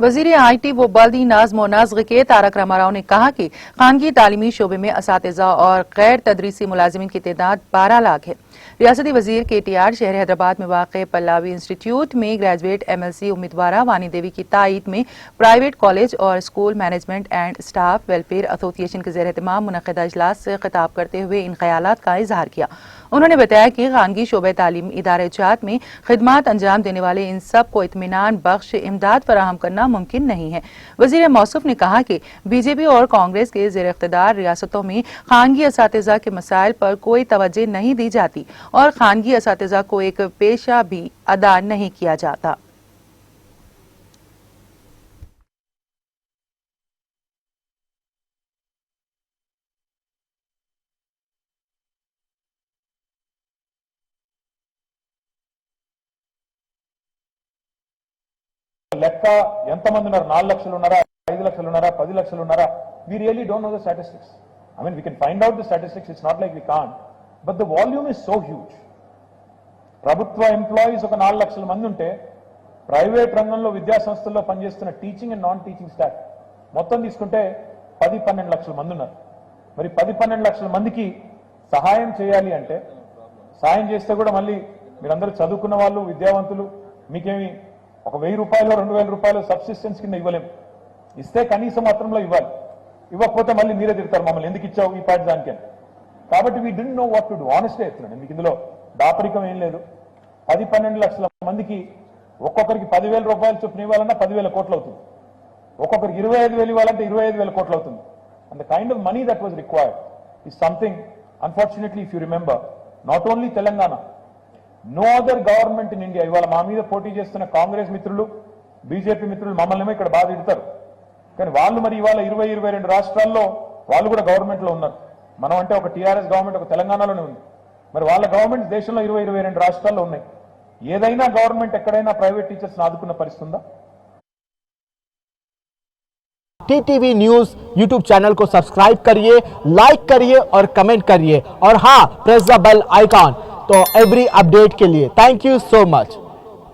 वजीर IT व बल्दी नज़्म व नस्ग के तारक रामाराव ने कहा कि खानगी तालीमी शोबे में असातिज़ा और गैर तदरीसी मुलाजिमीन की तादाद 12 लाख है। रियासती वजीर KTR शहर हैदराबाद में वाक़ पल्लवी इंस्टीट्यूट में ग्रेजुएट MLC उम्मीदवार वानी देवी की तायीद में प्राइवेट कॉलेज और school management and staff welfare association के ज़ेर एहतमाम मुनक़दा इजलास से खिताब करते हुए इन ख़यालात का इजहार किया। उन्होंने बताया कि खानगी शोबे तालीम इदारे जात में खिदमात अंजाम देने वाले इन सब को इत्मीनान बख्श इमदाद फराहम करना मुमकिन नहीं है। वज़ीर मौसूफ ने कहा कि BJP और कांग्रेस के ज़ेर इख्तिदार रियासतों में खानगी असातिज़ा के मसाइल पर कोई तवज्जो नहीं दी जाती और खानगी असातिज़ा को एक पेशा भी अदा नहीं किया जाता। లెక్క ఎంతమంది ఉన్నారు 4 లక్షలు ఉన్నారా 5 లక్షలు ఉన్నారా 10 లక్షలు ఉన్నారా we really don't know the statistics. I mean, we can find out the statistics, it's not like we can't, but the volume is so huge. ప్రభుత్వ ఎంప్లాయీస్ ఒక 4 లక్షల మంది ఉంటే ప్రైవేట్ రంగంలో విద్యా సంస్థల్లో పనిచేస్తున్న teaching and non teaching staff మొత్తం తీసుకుంటే 10-12 లక్షల మంది ఉన్నారు. మరి 10-12 లక్షల మందికి సహాయం చేయాలి అంటే సహాయం చేస్తే కూడా మళ్ళీ మీరందరూ చదువుకున్న వాళ్ళు విద్యావంతులు మీకేమి ఒక 1000 రూపాయలు 2000 రూపాయలు సబ్సిస్టెన్స్ కింద ఇవ్వలేము. ఇస్తే కనీసం మాత్రంలో ఇవ్వాలి. ఇవ్వకపోతే మళ్ళీ మీరే తిడతారు మమ్మల్ని ఎందుకు ఇచ్చావు ఈ పార్టీ దానికి. కాబట్టి we did know what to do. Honestly చెప్తున్నాను, మీకు ఇందులో దాపరికం ఏం లేదు. 10-12 లక్షల మందికి ఒక్కొక్కరికి 10,000 రూపాయలు చొప్పున ఇవ్వాలన్నా 10,000 కోట్లు అవుతుంది. ఒక్కొక్కరికి 25,000 ఇవ్వాలంటే 25,000 కోట్లు అవుతుంది. And the kind of money that was required is something unfortunately if you remember not only Telangana, no other government in India. ఇవాళ మా మీద పోటీ చేస్తున్న కాంగ్రెస్ మిత్రులు BJP మిత్రులు మమ్మల్ని ఇక్కడ బాధ ఇడతారు, కానీ వాళ్ళు మరి ఇవాళ 20-22 రాష్ట్రాల్లో వాళ్ళు కూడా గవర్నమెంట్ లో ఉన్నారు. మనం అంటే ఒక TRS గవర్నమెంట్ ఒక తెలంగాణలోనే ఉంది, మరి వాళ్ళ గవర్నమెంట్ దేశంలో 20-22 రాష్ట్రాల్లో ఉన్నాయి. ఏదైనా గవర్నమెంట్ ఎక్కడైనా ప్రైవేట్ టీచర్స్ ఆదుకున్న పరిస్థితి ఉందా? TTV न्यूज YouTube चैनल को सब्सक्राइब करिए, लाइक करिए और कमेंट करिए और हाँ, प्रेस द बेल आइकॉन तो एवरी अपडेट के लिए। Thank you so much.